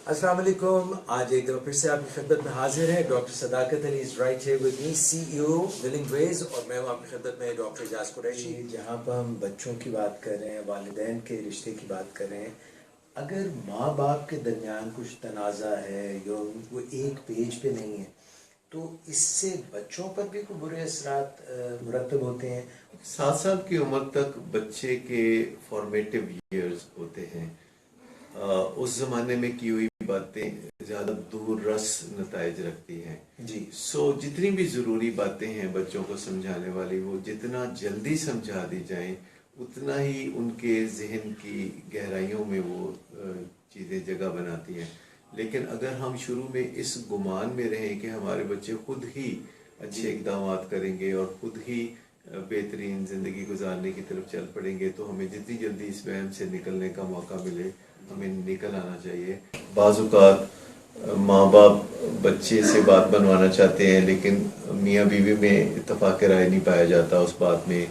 السلام علیکم. آج ایک دفعہ پھر سے آپ کی خدمت میں حاضر ہے. Doctor Sadaqat Ali is right here with me, CEO Willing Ways, اور میں ہوں آپ کی خدمت میں ڈاکٹر اعجاز قریشی. جہاں پر ہم بچوں کی بات کر رہے ہیں, والدین کے رشتے کی بات کر رہے ہیں. اگر ماں باپ کے درمیان کچھ تنازع ہے یا وہ ایک پیج پہ نہیں ہے تو اس سے بچوں پر بھی کوئی برے اثرات مرتب ہوتے ہیں. 7 سال کی عمر تک بچے کے فارمیٹو ایئرز ہوتے ہیں. اس زمانے میں کی ہوئی باتیں زیادہ دور رس نتائج رکھتی ہیں. جی. جتنی بھی ضروری باتیں ہیں بچوں کو سمجھانے والی, وہ جتنا جلدی سمجھا دی جائیں اتنا ہی ان کے ذہن کی گہرائیوں میں وہ چیزیں جگہ بناتی ہیں. لیکن اگر ہم شروع میں اس گمان میں رہیں کہ ہمارے بچے خود ہی اچھے اقدامات کریں گے اور خود ہی بہترین زندگی گزارنے کی طرف چل پڑیں گے, تو ہمیں جتنی جلدی اس وہم سے نکلنے کا موقع ملے ہمیں نکل آنا چاہیے. بعض اوقات ماں باپ بچے سے بات بنوانا چاہتے ہیں لیکن میاں بیوی میں اتفاق رائے نہیں پایا جاتا اس بات میں.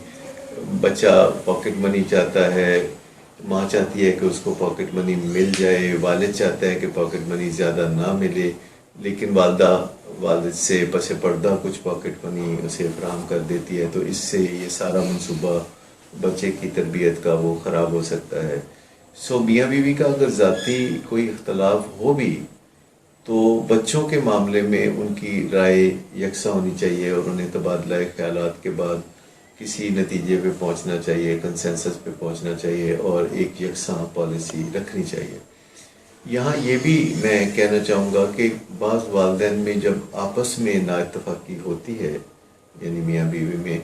بچہ پاکٹ منی چاہتا ہے, ماں چاہتی ہے کہ اس کو پاکٹ منی مل جائے, والد چاہتا ہے کہ پاکٹ منی زیادہ نہ ملے, لیکن والد سے پس پردہ کچھ پاکٹ منی اسے فراہم کر دیتی ہے. تو اس سے یہ سارا منصوبہ بچے کی تربیت کا وہ خراب ہو سکتا ہے. میاں بیوی کا اگر ذاتی کوئی اختلاف ہو بھی تو بچوں کے معاملے میں ان کی رائے یکساں ہونی چاہیے اور انہیں تبادلہ خیالات کے بعد کسی نتیجے پہ پہنچنا چاہیے, کنسنسس پہ پہنچنا چاہیے اور ایک یکساں پالیسی رکھنی چاہیے. یہاں یہ بھی میں کہنا چاہوں گا کہ بعض والدین میں جب آپس میں نا اتفاقی ہوتی ہے یعنی میاں بیوی میں,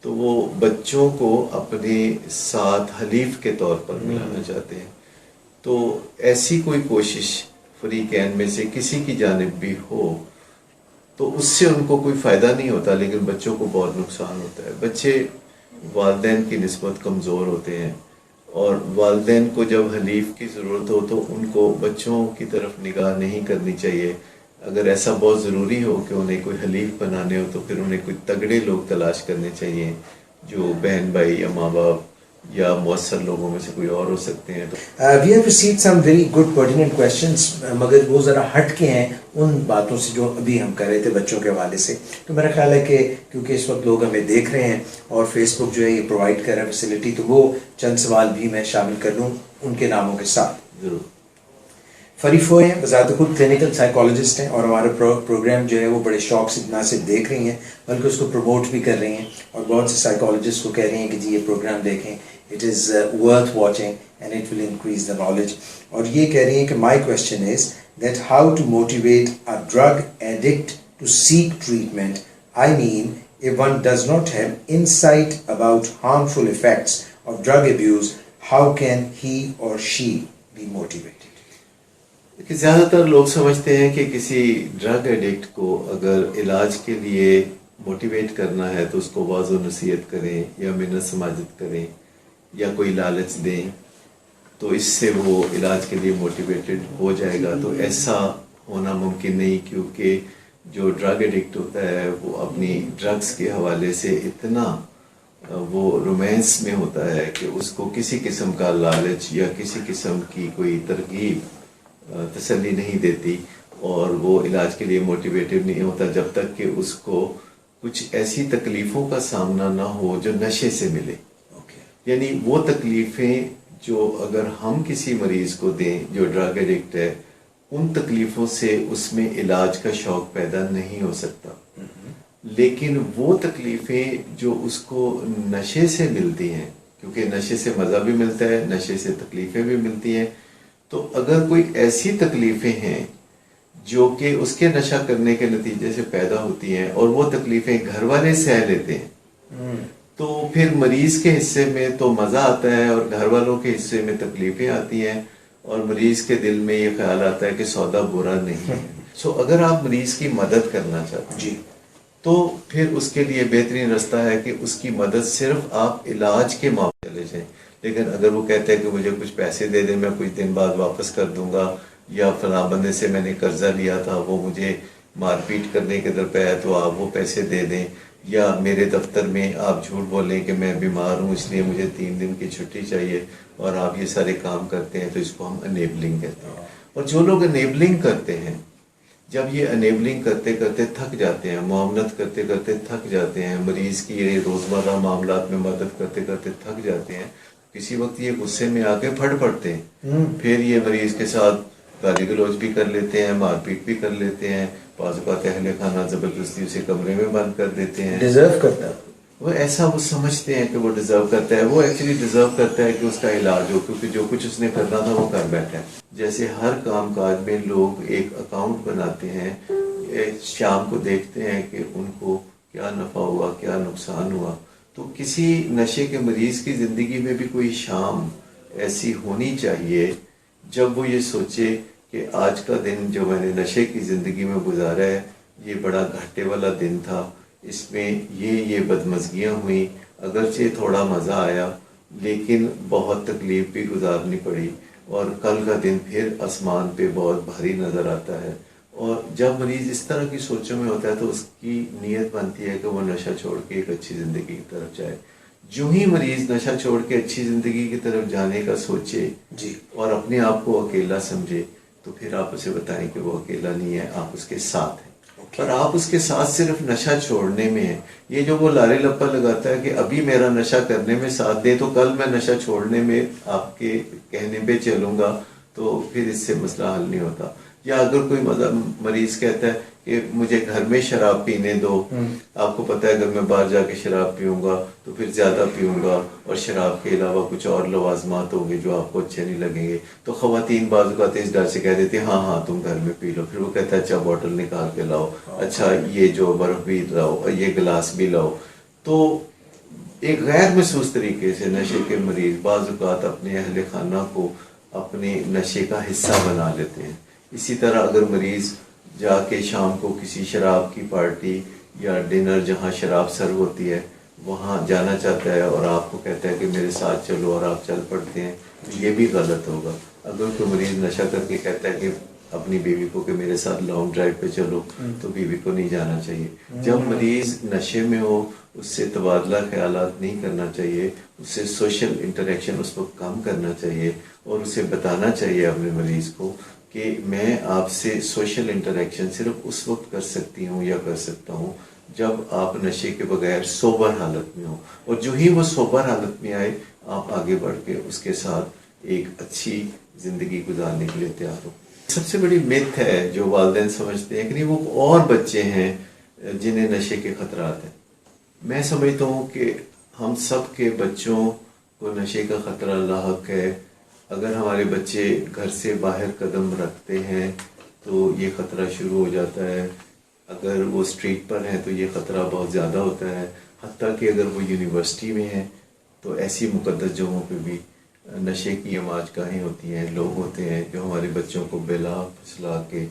تو وہ بچوں کو اپنے ساتھ حلیف کے طور پر ملانا چاہتے ہیں. تو ایسی کوئی کوشش فریقین میں سے کسی کی جانب بھی ہو تو اس سے ان کو کوئی فائدہ نہیں ہوتا لیکن بچوں کو بہت نقصان ہوتا ہے. بچے والدین کی نسبت کمزور ہوتے ہیں اور والدین کو جب حلیف کی ضرورت ہو تو ان کو بچوں کی طرف نگاہ نہیں کرنی چاہیے. اگر ایسا بہت ضروری ہو کہ انہیں کوئی حلیف بنانے ہو تو پھر انہیں کوئی تگڑے لوگ تلاش کرنے چاہیے جو بہن بھائی یا ماں باپ یا مؤثر لوگوں میں سے کوئی اور ہو سکتے ہیں. We have received some very good pertinent questions, مگر وہ ذرا ہٹ کے ہیں ان باتوں سے جو ابھی ہم کر رہے تھے بچوں کے حوالے سے. تو میرا خیال ہے کہ کیونکہ اس وقت لوگ ہمیں دیکھ رہے ہیں اور فیس بک جو ہے یہ پرووائڈ کر رہا ہے فیسلٹی, تو وہ چند سوال بھی میں شامل کر لوں ان کے ناموں کے ساتھ. ضرور. فریفو ہیں, بذات خود کلینکل سائیکالوجسٹ ہیں اور ہمارا پروگرام جو ہے وہ بڑے شوق سے نہ صرف دیکھ رہی ہیں بلکہ اس کو پروموٹ بھی کر رہی ہیں اور بہت سے سائیکالوجسٹ کو کہہ رہی ہیں کہ جی یہ پروگرام دیکھیں, it is worth watching and it will increase the knowledge. اور یہ کہہ رہی ہیں کہ my question is that how to motivate a drug addict to seek treatment. I mean if one does not have insight about harmful effects of drug abuse, how can he or she be motivated? کہ زیادہ تر لوگ سمجھتے ہیں کہ کسی drug addict کو اگر علاج کے لیے موٹیویٹ کرنا ہے تو اس کو واضح و نصیحت کریں یا منت سماجت کریں یا کوئی لالچ دیں تو اس سے وہ علاج کے لیے موٹیویٹڈ ہو جائے گا. تو ایسا ہونا ممکن نہیں, کیونکہ جو ڈرگ ایڈکٹ ہوتا ہے وہ اپنی ڈرگس کے حوالے سے اتنا وہ رومانس میں ہوتا ہے کہ اس کو کسی قسم کا لالچ یا کسی قسم کی کوئی ترغیب تسلی نہیں دیتی اور وہ علاج کے لیے موٹیویٹڈ نہیں ہوتا جب تک کہ اس کو کچھ ایسی تکلیفوں کا سامنا نہ ہو جو نشے سے ملے. یعنی وہ تکلیفیں جو اگر ہم کسی مریض کو دیں جو ڈرگ ایڈکٹ ہے, ان تکلیفوں سے اس میں علاج کا شوق پیدا نہیں ہو سکتا. لیکن وہ تکلیفیں جو اس کو نشے سے ملتی ہیں, کیونکہ نشے سے مزہ بھی ملتا ہے, نشے سے تکلیفیں بھی ملتی ہیں, تو اگر کوئی ایسی تکلیفیں ہیں جو کہ اس کے نشہ کرنے کے نتیجے سے پیدا ہوتی ہیں اور وہ تکلیفیں گھر والے سہ لیتے ہیں تو پھر مریض کے حصے میں تو مزہ آتا ہے اور گھر والوں کے حصے میں تکلیفیں آتی ہیں اور مریض کے دل میں یہ خیال آتا ہے کہ سودا برا نہیں ہے. اگر آپ مریض کی مدد کرنا چاہتے ہیں جی تو پھر اس کے لیے بہترین رستہ ہے کہ اس کی مدد صرف آپ علاج کے معاملے لے جائیں. لیکن اگر وہ کہتے ہیں کہ مجھے کچھ پیسے دے دیں میں کچھ دن بعد واپس کر دوں گا, یا فلاں بندے سے میں نے قرضہ لیا تھا وہ مجھے مار پیٹ کرنے کے در پہ ہے تو آپ وہ پیسے دے دیں, یا میرے دفتر میں آپ جھوٹ بولیں کہ میں بیمار ہوں اس لیے مجھے 3 دن کی چھٹی چاہیے اور آپ یہ سارے کام کرتے ہیں, تو اس کو ہم انیبلنگ کہتے ہیں. اور جو لوگ انیبلنگ کرتے ہیں، جب یہ انیبلنگ کرتے کرتے تھک جاتے ہیں، معاونت کرتے کرتے تھک جاتے ہیں، مریض کی یہ روزمرہ معاملات میں مدد کرتے کرتے تھک جاتے ہیں، کسی وقت یہ غصے میں آ کے پھٹ پڑتے ہیں، پھر یہ مریض کے ساتھ گالی گلوچ بھی کر لیتے ہیں، مار پیٹ بھی کر لیتے ہیں، بعض اوقات اہل خانہ زبردستی اسے کمرے میں بند کر دیتے ہیں. ڈیزرو کرتا ہے وہ ایسا وہ سمجھتے ہیں کہ وہ ڈیزرو کرتا ہے، وہ ایکچولی ڈیزرو کرتا ہے کہ اس کا علاج ہو، کیونکہ جو کچھ اس نے کرنا تھا وہ کر بیٹھا ہے. جیسے ہر کام کاج میں لوگ ایک اکاؤنٹ بناتے ہیں، شام کو دیکھتے ہیں کہ ان کو کیا نفع ہوا، کیا نقصان ہوا. تو کسی نشے کے مریض کی زندگی میں بھی کوئی شام ایسی ہونی چاہیے جب وہ یہ سوچے کہ آج کا دن جو میں نے نشے کی زندگی میں گزارا ہے یہ بڑا گھاٹے والا دن تھا، اس میں یہ بدمزگیاں ہوئیں، اگرچہ تھوڑا مزہ آیا لیکن بہت تکلیف بھی گزارنی پڑی، اور کل کا دن پھر آسمان پہ بہت بھاری نظر آتا ہے. اور جب مریض اس طرح کی سوچوں میں ہوتا ہے تو اس کی نیت بنتی ہے کہ وہ نشہ چھوڑ کے ایک اچھی زندگی کی طرف جائے. جو ہی مریض نشہ چھوڑ کے اچھی زندگی کی طرف جانے کا سوچے جی اور اپنے آپ کو اکیلا سمجھے تو پھر آپ اسے بتائیں کہ وہ اکیلا نہیں ہے، آپ اس کے ساتھ ہیں. اور آپ اس کے ساتھ صرف نشہ چھوڑنے میں ہیں. یہ جو وہ لارے لپا لگاتا ہے کہ ابھی میرا نشہ کرنے میں ساتھ دے تو کل میں نشہ چھوڑنے میں آپ کے کہنے پہ چلوں گا، تو پھر اس سے مسئلہ حل نہیں ہوتا. یا اگر کوئی مریض کہتا ہے کہ مجھے گھر میں شراب پینے دو، آپ کو پتہ ہے اگر میں باہر جا کے شراب پیوں گا تو پھر زیادہ پیوں گا اور شراب کے علاوہ کچھ اور لوازمات ہوں گے جو آپ کو اچھے نہیں لگیں گے، تو خواتین بعض اوقات اس ڈر سے کہہ دیتی ہیں ہاں تم گھر میں پی لو. پھر وہ کہتا ہے اچھا بوٹل نکال کے لاؤ، اچھا یہ جو برف بھی لاؤ، یہ گلاس بھی لاؤ. تو ایک غیر محسوس طریقے سے نشے کے مریض بعض اوقات اپنے اہل خانہ کو اپنے نشے کا حصہ بنا لیتے ہیں. اسی طرح اگر مریض جا کے شام کو کسی شراب کی پارٹی یا ڈنر جہاں شراب سرو ہوتی ہے وہاں جانا چاہتا ہے اور آپ کو کہتا ہے کہ میرے ساتھ چلو اور آپ چل پڑتے ہیں، یہ بھی غلط ہوگا. اگر کوئی مریض نشہ کر کے کہتا ہے کہ اپنی بیوی کو کہ میرے ساتھ لانگ ڈرائیو پہ چلو، تو بیوی کو نہیں جانا چاہیے. جب مریض نشے میں ہو اس سے تبادلہ خیالات نہیں کرنا چاہیے، اس سے سوشل انٹریکشن اس کو کم کرنا چاہیے اور اسے بتانا چاہیے اپنے مریض کو کہ میں آپ سے سوشل انٹریکشن صرف اس وقت کر سکتی ہوں یا کر سکتا ہوں جب آپ نشے کے بغیر سوبر حالت میں ہو، اور جو ہی وہ سوبر حالت میں آئے آپ آگے بڑھ کے اس کے ساتھ ایک اچھی زندگی گزارنے کے لیے تیار ہو. سب سے بڑی میتھ ہے جو والدین سمجھتے ہیں کہ نہیں وہ اور بچے ہیں جنہیں نشے کے خطرات ہیں. میں سمجھتا ہوں کہ ہم سب کے بچوں کو نشے کا خطرہ لاحق ہے. اگر ہمارے بچے گھر سے باہر قدم رکھتے ہیں تو یہ خطرہ شروع ہو جاتا ہے، اگر وہ اسٹریٹ پر ہیں تو یہ خطرہ بہت زیادہ ہوتا ہے، حتیٰ کہ اگر وہ یونیورسٹی میں ہیں تو ایسی مقدس جگہوں پہ بھی نشے کی آماج گاہیں ہوتی ہیں، لوگ ہوتے ہیں جو ہمارے بچوں کو بلا پھسلا کے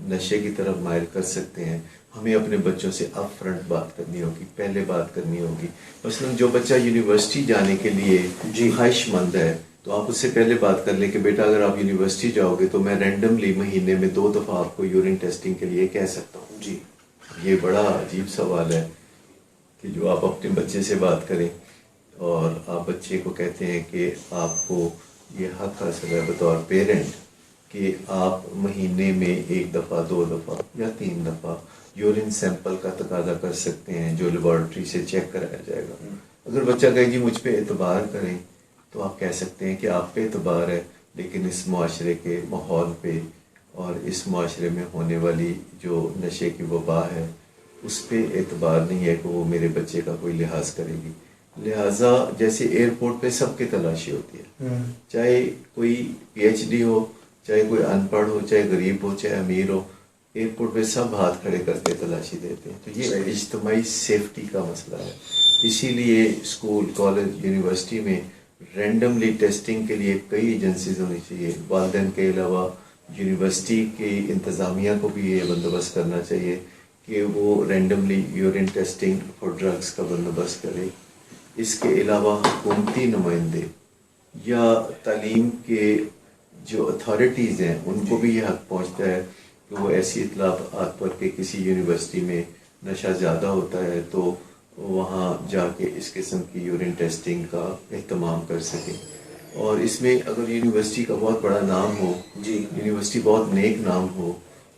نشے کی طرف مائل کر سکتے ہیں. ہمیں اپنے بچوں سے اپ فرنٹ بات کرنی ہوگی، پہلے بات کرنی ہوگی. مثلاً جو بچہ یونیورسٹی جانے کے لیے خواہش مند ہے تو آپ اس سے پہلے بات کر لیں کہ بیٹا اگر آپ یونیورسٹی جاؤ گے تو میں رینڈملی مہینے میں 2 دفعہ آپ کو یورین ٹیسٹنگ کے لیے کہہ سکتا ہوں. جی یہ بڑا عجیب سوال ہے کہ جو آپ اپنے بچے سے بات کریں اور آپ بچے کو کہتے ہیں کہ آپ کو یہ حق حاصل ہے بطور پیرنٹ کہ آپ مہینے میں 1 دفعہ 2 دفعہ یا 3 دفعہ یورین سیمپل کا تقاضا کر سکتے ہیں جو لیبارٹری سے چیک کرایا جائے گا. اگر بچہ کہے جی مجھ پہ اعتبار کریں تو آپ کہہ سکتے ہیں کہ آپ پہ اعتبار ہے لیکن اس معاشرے کے ماحول پہ اور اس معاشرے میں ہونے والی جو نشے کی وبا ہے اس پہ اعتبار نہیں ہے کہ وہ میرے بچے کا کوئی لحاظ کرے گی. لہٰذا جیسے ایئرپورٹ پہ سب کی تلاشی ہوتی ہے، چاہے کوئی PhD ہو، چاہے کوئی ان پڑھ ہو، چاہے غریب ہو، چاہے امیر ہو، ایئرپورٹ پہ سب ہاتھ کھڑے کر کے تلاشی دیتے ہیں. تو یہ اجتماعی سیفٹی کا مسئلہ ہے. اسی لیے اسکول، کالج، یونیورسٹی میں رینڈملی ٹیسٹنگ کے لیے کئی ایجنسیز ہونی چاہیے. والدین کے علاوہ یونیورسٹی کی انتظامیہ کو بھی یہ بندوبست کرنا چاہیے کہ وہ randomly urine testing for drugs کا بندوبست کرے. اس کے علاوہ حکومتی نمائندے یا تعلیم کے جو اتھارٹیز ہیں ان کو بھی یہ حق پہنچتا ہے کہ وہ ایسی اطلاعات پر کہ کسی یونیورسٹی میں نشہ زیادہ ہوتا ہے تو وہاں جا کے اس قسم کی یورین ٹیسٹنگ کا اہتمام کر سکیں. اور اس میں اگر یونیورسٹی کا بہت بڑا نام ہو, جی, یونیورسٹی بہت نیک نام ہو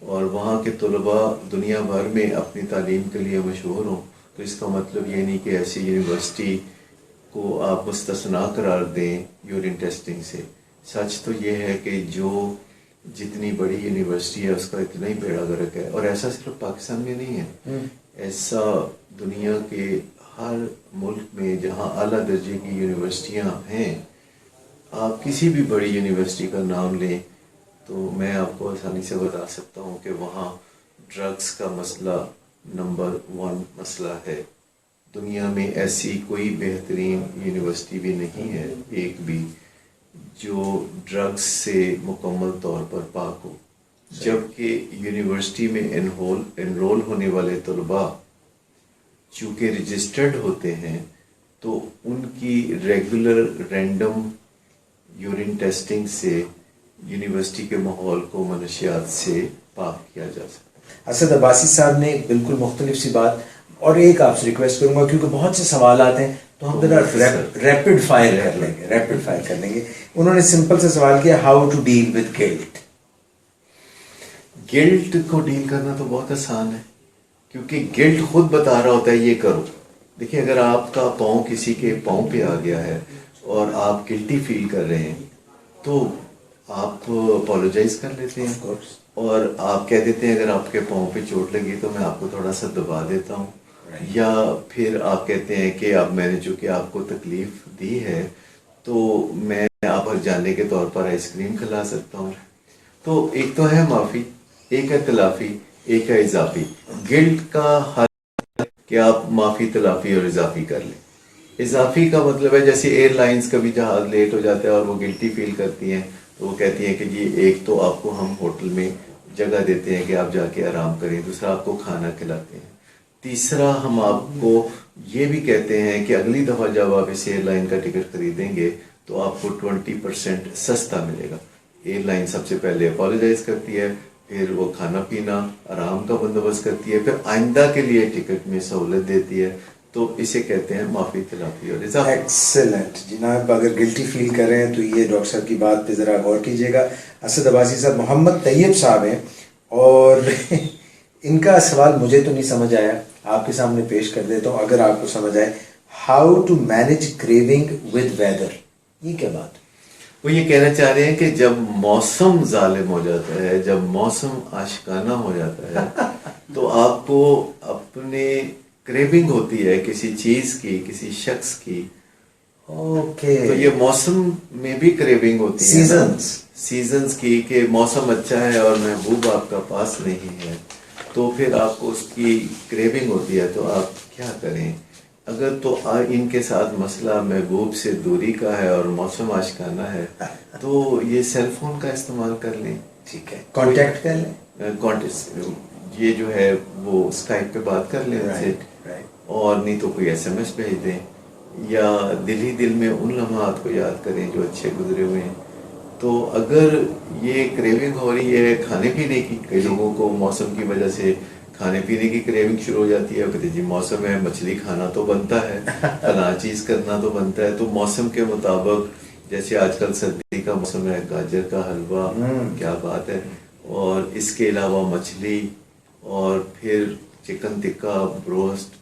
اور وہاں کے طلباء دنیا بھر میں اپنی تعلیم کے لیے مشہور ہوں, تو اس کا مطلب یہ نہیں کہ ایسی یونیورسٹی کو آپ مستثنا قرار دیں یورین ٹیسٹنگ سے. سچ تو یہ ہے کہ جو جتنی بڑی یونیورسٹی ہے اس کا اتنا ہی بیڑا غرق ہے, اور ایسا صرف پاکستان میں نہیں ہے, ایسا دنیا کے ہر ملک میں جہاں اعلیٰ درجے کی یونیورسٹیاں ہیں. آپ کسی بھی بڑی یونیورسٹی کا نام لیں تو میں آپ کو آسانی سے بتا سکتا ہوں کہ وہاں ڈرگس کا مسئلہ نمبر 1 مسئلہ ہے. دنیا میں ایسی کوئی بہترین یونیورسٹی بھی نہیں ہے ایک بھی جو ڈرگس سے مکمل طور پر پاک ہو, جبکہ یونیورسٹی میں انرول ہونے والے طلباء چونکہ رجسٹرڈ ہوتے ہیں تو ان کی ریگولر رینڈم یورین ٹیسٹنگ سے یونیورسٹی کے ماحول کو منشیات سے پاک کیا جا سکتا. اسد عباسی صاحب نے بالکل مختلف سی بات, اور ایک آپ سے ریکویسٹ کروں گا کیونکہ بہت سے سوالات ہیں تو ہم ذرا ریپڈ فائر کر لیں گے. انہوں نے سمپل سے سوال کیا, how to deal with guilt. Guilt کو ڈیل کرنا تو بہت آسان ہے کیونکہ گلٹ خود بتا رہا ہوتا ہے یہ کرو. دیکھیں اگر آپ کا پاؤں کسی کے پاؤں پہ آ گیا ہے اور آپ گلٹی فیل کر رہے ہیں تو آپ اپولوجائز کر لیتے ہیں اور آپ کہہ دیتے ہیں اگر آپ کے پاؤں پہ چوٹ لگی تو میں آپ کو تھوڑا سا دبا دیتا ہوں, یا پھر آپ کہتے ہیں کہ اب میں نے چونکہ آپ کو تکلیف دی ہے تو میں آپ پر جانے کے طور پر آئس کریم کھلا سکتا ہوں. تو ایک تو ہے معافی, ایک ہے تلافی, ایک ہے اضافی. گلٹ کا حل کہ آپ معافی, تلافی اور اضافی کر لیں. اضافی کا مطلب ہے جیسے ایئر لائنز کا بھی جہاز لیٹ ہو جاتا ہے اور وہ گلٹی فیل کرتی ہیں تو وہ کہتی ہیں کہ جی ایک تو آپ کو ہم ہوٹل میں جگہ دیتے ہیں کہ آپ جا کے آرام کریں, دوسرا آپ کو کھانا کھلاتے ہیں, تیسرا ہم آپ کو یہ بھی کہتے ہیں کہ اگلی دفعہ جب آپ اس ایئر لائن کا ٹکٹ خریدیں گے تو آپ کو 20% سستا ملے گا. ایئر لائن سب سے پہلے اپولوجائز کرتی ہے, پھر وہ کھانا پینا آرام کا بندوبست کرتی ہے, پھر آئندہ کے لیے ٹکٹ میں سہولت دیتی ہے. تو اسے کہتے ہیں معافی, تلافی اور اضافی. ایکسلنٹ جناب, اگر گلٹی فیل کر رہے ہیں تو یہ ڈاکٹر صاحب کی بات پہ ذرا غور کیجیے گا. اسد عباسی صاحب محمد طیب صاحب ہیں اور ان کا سوال مجھے تو نہیں سمجھ آیا, آپ کے سامنے پیش کر دیتا ہوں اگر آپ کو سمجھ آئے. How to manage craving with weather, یہ کیا بات؟ وہ یہ کہنا چاہ رہے ہیں کہ جب موسم ظالم ہو جاتا ہے, جب موسم عاشقانہ ہو جاتا ہے تو آپ کو اپنے کریونگ ہوتی ہے کسی چیز کی, کسی شخص کی. اوکے, تو یہ موسم میں بھی کریونگ ہوتی ہے, سیزنز کی, کہ موسم اچھا ہے اور محبوب آپ کا پاس نہیں ہے تو پھر آپ کو اس کی کریونگ ہوتی ہے. تو آپ کیا کریں؟ اگر تو ان کے ساتھ مسئلہ محبوب سے دوری کا ہے اور موسم عاشقانہ ہے تو یہ سیل فون کا استعمال کر لیں. ٹھیک ہے, کانٹیکٹ کر لیں, یہ جو ہے وہ اسکائپ پہ بات کر لیں ان سے, اور نہیں تو کوئی ایس ایم ایس بھیج دیں, یا دل ہی دل میں ان لمحات کو یاد کریں جو اچھے گزرے ہوئے ہیں. تو اگر یہ کریونگ ہو رہی ہے کھانے پینے کی, کئی لوگوں کو موسم کی وجہ سے کھانے پینے کی کریونگ شروع ہو جاتی ہے, کہتے جی موسم ہے مچھلی کھانا تو بنتا ہے, فلاں چیز کرنا تو بنتا ہے. تو موسم کے مطابق جیسے آج کل سردی کا موسم ہے, گاجر کا حلوہ کیا بات ہے, اور اس کے علاوہ مچھلی, اور پھر چکن ٹکا, بروسٹ,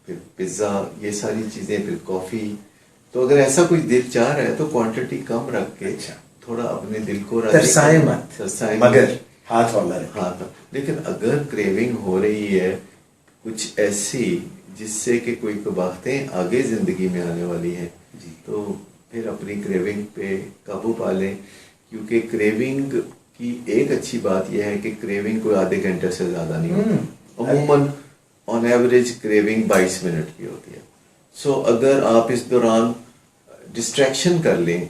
پھر پیزا, یہ ساری چیزیں, پھر کافی. تو اگر ایسا کوئی دل چاہ رہا ہے تو کوانٹٹی کم رکھ کے تھوڑا اپنے دل کو ترسائے مت, مگر ہاتھ والا ہاتھ. لیکن اگر کریونگ ہو رہی ہے کچھ ایسی جس سے کہ کوئی باتیں آگے زندگی میں آنے والی ہیں تو پھر اپنی کریونگ پہ قابو پا لیں. کیونکہ کریونگ کی ایک اچھی بات یہ ہے کہ کریونگ کوئی آدھے گھنٹے سے زیادہ نہیں ہوتی, عموماً آن ایوریج کریونگ 22 منٹ کی ہوتی ہے. سو اگر آپ اس دوران ڈسٹریکشن کر لیں,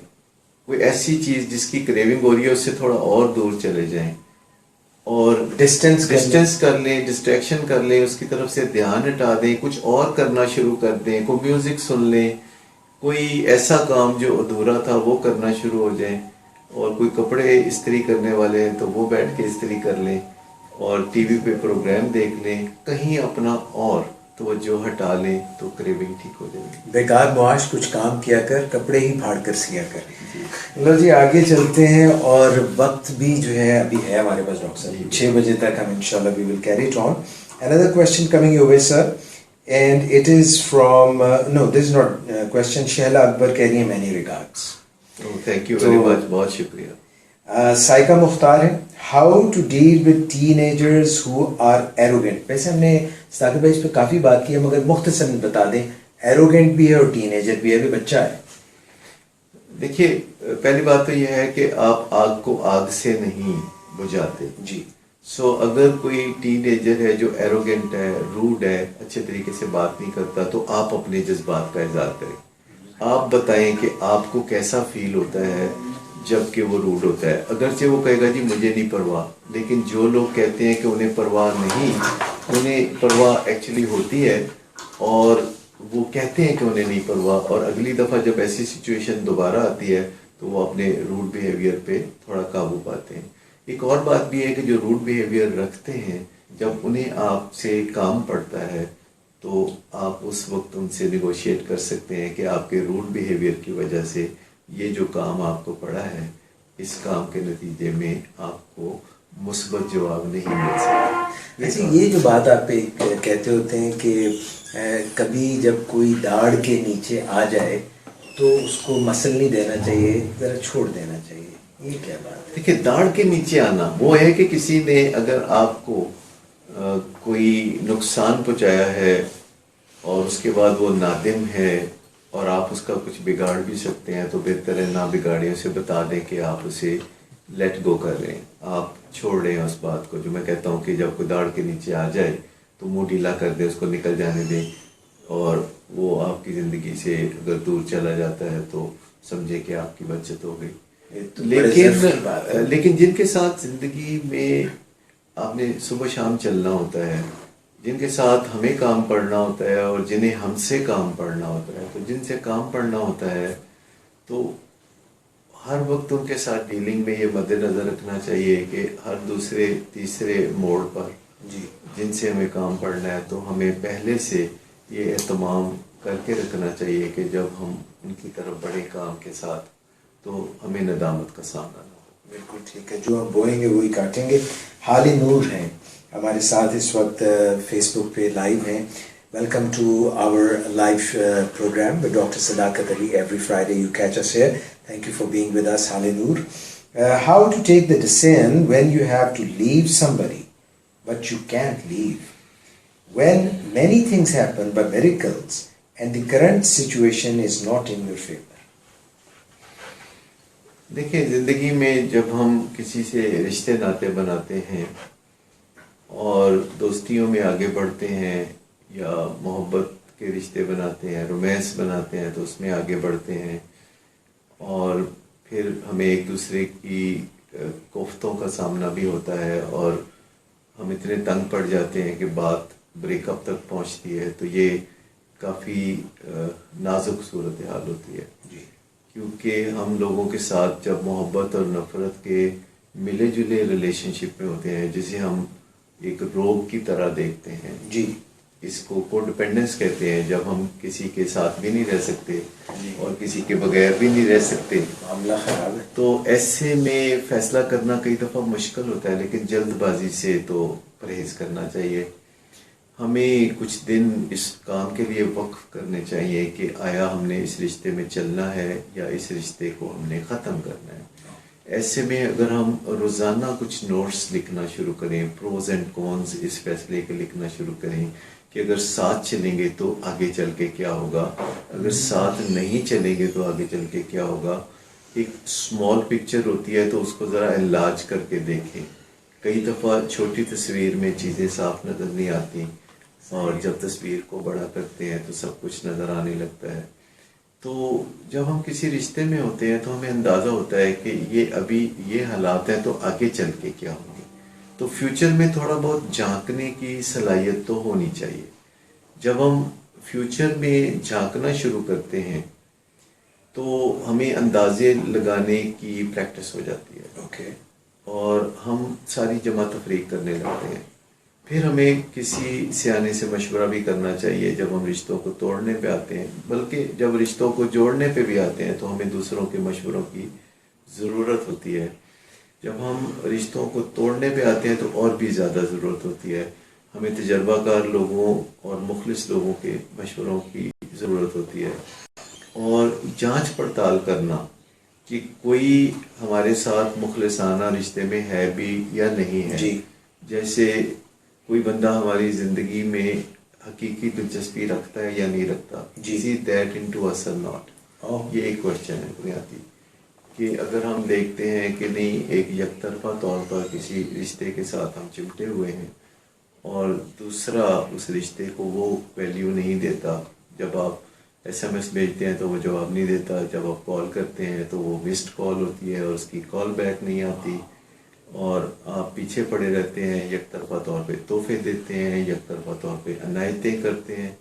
کوئی ایسی چیز جس کی کریونگ ہو رہی ہے اس سے تھوڑا اور دور چلے جائیں اور ڈسٹینس کر لیں, ڈسٹریکشن کر لیں, اس کی طرف سے دھیان ہٹا دیں, کچھ اور کرنا شروع کر دیں, کوئی میوزک سن لیں, کوئی ایسا کام جو ادھورا تھا وہ کرنا شروع ہو جائیں, اور کوئی کپڑے استری کرنے والے ہیں تو وہ بیٹھ کے استری کر لیں, اور ٹی وی پہ پروگرام دیکھ لیں, کہیں اپنا اور توجہ ہٹا لیں تو کریونگ ٹھیک ہو جائے گی. بیکار معاش کچھ کام کیا کر، کپڑے ہی پھاڑ کر سیا کر. لو جی آگے چلتے ہیں، اور وقت بھی جو ہے ابھی ہے ہمارے پاس ڈاکٹر صاحب، 6 بجے تک ہم انشاءاللہ we will carry it on. Another question coming your way sir, and it is from no this is not question. Shehla اکبر کہہ رہی ہیں many regards. Thank you very much, بہت شکریہ. سائیکا مختار ہے، how to deal with teenagers who are arrogant. ویسے ہم نے ثاقب بھائی اس پہ کافی بات کی ہے، مگر مختصراً بتا دیں. ایروگینٹ بھی ہے اور ٹین ایجر بھی ہے، ابھی بچہ ہے. دیکھیے پہلی بات تو یہ ہے کہ آپ آگ کو آگ سے نہیں بجھاتے. جی. سو اگر کوئی ٹین ایجر ہے جو ایروگینٹ ہے، روڈ ہے، اچھے طریقے سے بات نہیں کرتا، تو آپ اپنے جذبات کا اظہار کریں. آپ بتائیں کہ آپ کو کیسا فیل ہوتا ہے جب کہ وہ روڈ ہوتا ہے. اگرچہ وہ کہے گا جی مجھے نہیں پرواہ، لیکن جو لوگ کہتے ہیں کہ انہیں پرواہ نہیں، انہیں پرواہ ایکچولی ہوتی ہے، اور وہ کہتے ہیں کہ انہیں نہیں پرواہ، اور اگلی دفعہ جب ایسی سچویشن دوبارہ آتی ہے تو وہ اپنے روڈ بیہیویئر پہ تھوڑا قابو پاتے ہیں. ایک اور بات بھی ہے کہ جو روڈ بیہیویئر رکھتے ہیں، جب انہیں آپ سے کام پڑتا ہے تو آپ اس وقت ان سے نیگوشیٹ کر سکتے ہیں کہ آپ کے روڈ بیہیویئر کی وجہ سے یہ جو کام آپ کو پڑا ہے، اس کام کے نتیجے میں آپ کو مثبت جواب نہیں مل سکتا. ویسے یہ جو بات آپ پہ کہتے ہوتے ہیں کہ کبھی جب کوئی داڑھ کے نیچے آ جائے تو اس کو مسل نہیں دینا چاہیے، ذرا چھوڑ دینا چاہیے، یہ کیا بات ہے؟ دیکھیے داڑھ کے نیچے آنا وہ ہے کہ کسی نے اگر آپ کو کوئی نقصان پہنچایا ہے اور اس کے بعد وہ نادم ہے اور آپ اس کا کچھ بگاڑ بھی سکتے ہیں، تو بہتر ہے نہ بگاڑیں، اسے بتا دیں کہ آپ اسے لیٹ گو کر لیں، آپ چھوڑ رہے ہیں اس بات کو. جو میں کہتا ہوں کہ جب کوئی داڑھ کے نیچے آ جائے تو منہ ڈھیلا کر دیں، اس کو نکل جانے دیں، اور وہ آپ کی زندگی سے اگر دور چلا جاتا ہے تو سمجھے کہ آپ کی بچت ہو گئی. لیکن جن کے ساتھ زندگی میں آپ نے صبح شام چلنا ہوتا ہے، جن کے ساتھ ہمیں کام پڑھنا ہوتا ہے اور جنہیں ہم سے کام پڑھنا ہوتا ہے، تو جن سے کام پڑھنا ہوتا ہے تو ہر وقت ان کے ساتھ ڈیلنگ میں یہ مد نظر رکھنا چاہیے کہ ہر دوسرے تیسرے موڑ پر جی جن سے ہمیں کام پڑھنا ہے تو ہمیں پہلے سے یہ اہتمام کر کے رکھنا چاہیے کہ جب ہم ان کی طرف بڑے کام کے ساتھ تو ہمیں ندامت کا سامنا نہ ہو. بالکل ٹھیک ہے، جو ہم بوئیں گے وہی کاٹیں گے. حالی نور ہیں ہمارے ساتھ اس وقت فیس بک پہ لائیو ہیں. Welcome to our live programme with doctor Sadaqat Ali. Every Friday you catch us here. Thank you for being with us. Hali Noor, how to take the decision when you have to leave somebody but you can't leave, when many things happen by miracles and the current situation is not in your favor. دیکھیں زندگی میں جب ہم کسی سے رشتے ناطے بناتے ہیں اور دوستیوں میں آگے بڑھتے ہیں یا محبت کے رشتے بناتے ہیں، رومانس بناتے ہیں، تو اس میں آگے بڑھتے ہیں، اور پھر ہمیں ایک دوسرے کی کوفتوں کا سامنا بھی ہوتا ہے اور ہم اتنے تنگ پڑ جاتے ہیں کہ بات بریک اپ تک پہنچتی ہے، تو یہ کافی نازک صورتحال ہوتی ہے. جی. کیونکہ ہم لوگوں کے ساتھ جب محبت اور نفرت کے ملے جلے ریلیشن شپ میں ہوتے ہیں، جسے ہم ایک روگ کی طرح دیکھتے ہیں. جی. اس کو کو ڈپینڈنس کہتے ہیں، جب ہم کسی کے ساتھ بھی نہیں رہ سکتے اور کسی کے بغیر بھی نہیں رہ سکتے، معاملہ خراب ہے. تو ایسے میں فیصلہ کرنا کئی دفعہ مشکل ہوتا ہے، لیکن جلد بازی سے تو پرہیز کرنا چاہیے. ہمیں کچھ دن اس کام کے لیے وقف کرنے چاہیے کہ آیا ہم نے اس رشتے میں چلنا ہے یا اس رشتے کو ہم نے ختم کرنا ہے. ایسے میں اگر ہم روزانہ کچھ نوٹس لکھنا شروع کریں، پروز اینڈ کونز اس فیصلے کے لکھنا شروع کریں کہ اگر ساتھ چلیں گے تو آگے چل کے کیا ہوگا، اگر ساتھ نہیں چلیں گے تو آگے چل کے کیا ہوگا. ایک اسمال پکچر ہوتی ہے تو اس کو ذرا انلارج کر کے دیکھیں. کئی دفعہ چھوٹی تصویر میں چیزیں صاف نظر نہیں آتی، اور جب تصویر کو بڑا کرتے ہیں تو سب کچھ نظر آنے لگتا ہے. تو جب ہم کسی رشتے میں ہوتے ہیں تو ہمیں اندازہ ہوتا ہے کہ یہ ابھی یہ حالات ہیں تو آگے چل کے کیا ہوں گے. تو فیوچر میں تھوڑا بہت جھانکنے کی صلاحیت تو ہونی چاہیے. جب ہم فیوچر میں جھانکنا شروع کرتے ہیں تو ہمیں اندازے لگانے کی پریکٹس ہو جاتی ہے. اوکے. اور ہم ساری جمع تفریق کرنے لگتے ہیں. پھر ہمیں کسی سیانے سے مشورہ بھی کرنا چاہیے جب ہم رشتوں کو توڑنے پہ آتے ہیں، بلکہ جب رشتوں کو جوڑنے پہ بھی آتے ہیں تو ہمیں دوسروں کے مشوروں کی ضرورت ہوتی ہے. جب ہم رشتوں کو توڑنے پہ آتے ہیں تو اور بھی زیادہ ضرورت ہوتی ہے. ہمیں تجربہ کار لوگوں اور مخلص لوگوں کے مشوروں کی ضرورت ہوتی ہے، اور جانچ پڑتال کرنا کہ کوئی ہمارے ساتھ مخلصانہ رشتے میں ہے بھی یا نہیں ہے. جی. جیسے کوئی بندہ ہماری زندگی میں حقیقی دلچسپی رکھتا ہے یا نہیں رکھتا. جی. See that into us or not. یہ ایک کوشچن ہے بنیادی، کہ اگر ہم دیکھتے ہیں کہ نہیں ایک یک طرفہ طور پر کسی رشتے کے ساتھ ہم چمٹے ہوئے ہیں اور دوسرا اس رشتے کو وہ ویلیو نہیں دیتا، جب آپ ایس ایم ایس بھیجتے ہیں تو وہ جواب نہیں دیتا، جب آپ کال کرتے ہیں تو وہ مسڈ کال ہوتی ہے اور اس کی کال بیک نہیں آتی، اور آپ پیچھے پڑے رہتے ہیں، یک طرفہ طور پہ تحفے دیتے ہیں، یک طرفہ طور پہ عنایتیں کرتے ہیں،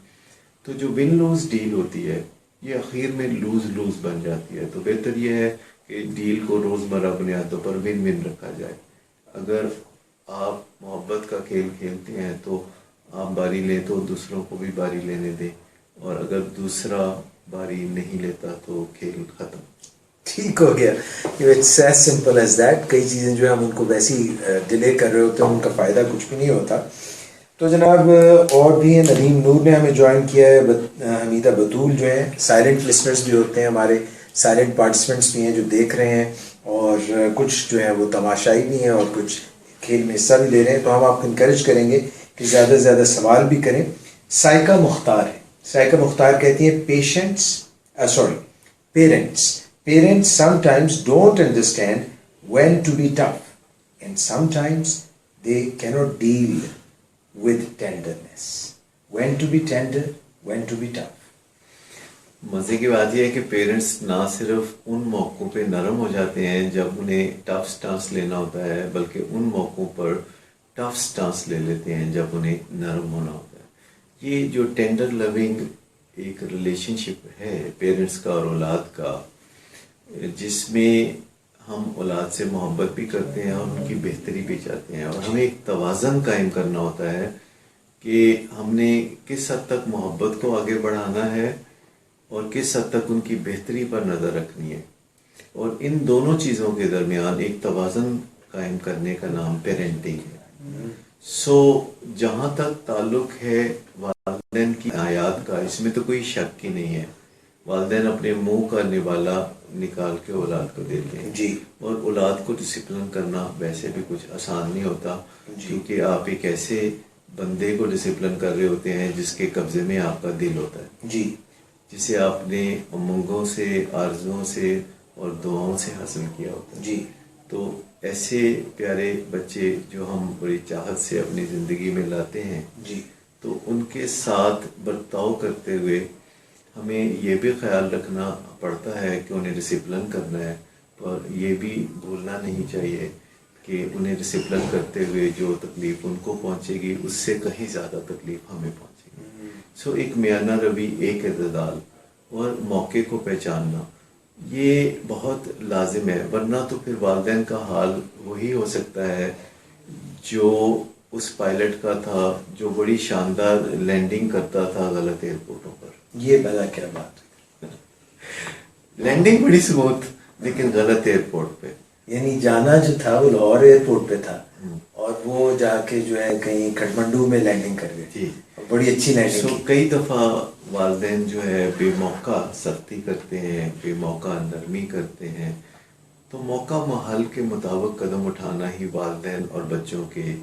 تو جو ون لوز ڈیل ہوتی ہے یہ اخیر میں لوز لوز بن جاتی ہے. تو بہتر یہ ہے کہ ڈیل کو روزمرہ بنیادوں پر ون ون رکھا جائے. اگر آپ محبت کا کھیل کھیلتے ہیں تو آپ باری لیں تو دوسروں کو بھی باری لینے دیں، اور اگر دوسرا باری نہیں لیتا تو کھیل ختم. ٹھیک ہو گیا. It's as simple as that. کئی چیزیں جو ہے ہم ان کو ویسی ڈیلے کر رہے ہوتے ہیں، ان کا فائدہ کچھ بھی نہیں ہوتا. تو جناب اور بھی ہیں، ندیم نور نے ہمیں جوائن کیا ہے، حمیدہ بطول جو ہیں سائلنٹ لسنرز بھی ہوتے ہیں ہمارے، سائلنٹ پارٹیسپینٹس بھی ہیں جو دیکھ رہے ہیں، اور کچھ جو ہیں وہ تماشائی بھی ہیں اور کچھ کھیل میں حصہ بھی لے رہے ہیں. تو ہم آپ کو انکریج کریں گے کہ زیادہ سے زیادہ سوال بھی کریں. سائقہ مختار ہے. سائقہ مختار کہتی ہیں parents sometimes don't understand when to be tough, and sometimes they cannot deal with tenderness. When to be tender, when to be tough. مزے کی بات یہ ہے کہ پیرنٹس نہ صرف ان موقعوں پہ نرم ہو جاتے ہیں جب انہیں ٹف سٹانس لینا ہوتا ہے، بلکہ ان موقعوں پر ٹف سٹانس لے لیتے ہیں جب انہیں نرم ہونا ہوتا ہے. یہ جو ٹینڈر لونگ ایک ریلیشن شپ ہے پیرنٹس کا اور اولاد کا، جس میں ہم اولاد سے محبت بھی کرتے ہیں اور ان کی بہتری بھی چاہتے ہیں، اور ہمیں ایک توازن قائم کرنا ہوتا ہے کہ ہم نے کس حد تک محبت کو آگے بڑھانا ہے اور کس حد تک ان کی بہتری پر نظر رکھنی ہے. اور ان دونوں چیزوں کے درمیان ایک توازن قائم کرنے کا نام پیرنٹنگ ہے. جہاں تک تعلق ہے والدین کی عنایات کا، اس میں تو کوئی شک ہی نہیں ہے. والدین اپنے منہ کا نوالا نکال کے اولاد کو دیتے ہیں. جی. اور اولاد کو ڈسپلن کرنا ویسے بھی کچھ آسان نہیں ہوتا. جی. کیونکہ آپ ایک ایسے بندے کو ڈسپلن کر رہے ہوتے ہیں جس کے قبضے میں آپ کا دل ہوتا ہے. جی. جسے آپ نے امنگوں سے، آرزوؤں سے اور دعاؤں سے حاصل کیا ہوتا ہے. جی. تو ایسے پیارے بچے جو ہم بڑی چاہت سے اپنی زندگی میں لاتے ہیں، جی، تو ان کے ساتھ برتاؤ کرتے ہوئے ہمیں یہ بھی خیال رکھنا پڑتا ہے کہ انہیں ڈسپلن کرنا ہے، اور یہ بھی بھولنا نہیں چاہیے کہ انہیں ڈسپلن کرتے ہوئے جو تکلیف ان کو پہنچے گی اس سے کہیں زیادہ تکلیف ہمیں پہنچے گی. ایک میانہ روی، ایک اعتدال اور موقع کو پہچاننا یہ بہت لازم ہے، ورنہ تو پھر والدین کا حال وہی ہو سکتا ہے جو اس پائلٹ کا تھا جو بڑی شاندار لینڈنگ کرتا تھا غلط ایئرپورٹوں پر. یہ بلا کیا بات ہے. لینڈنگ بڑی سموتھ لیکن غلط ایئرپورٹ پہ. یعنی جانا جو تھا وہ لاہور ایئرپورٹ پہ تھا اور وہ جا کے جو ہے کہیں کھٹمنڈو میں لینڈنگ کر گئے. جی. بڑی اچھی لینڈنگ کی. کئی دفعہ والدین جو ہے بے موقع سختی کرتے ہیں، بے موقع نرمی کرتے ہیں. تو موقع محل کے مطابق قدم اٹھانا ہی والدین اور بچوں کے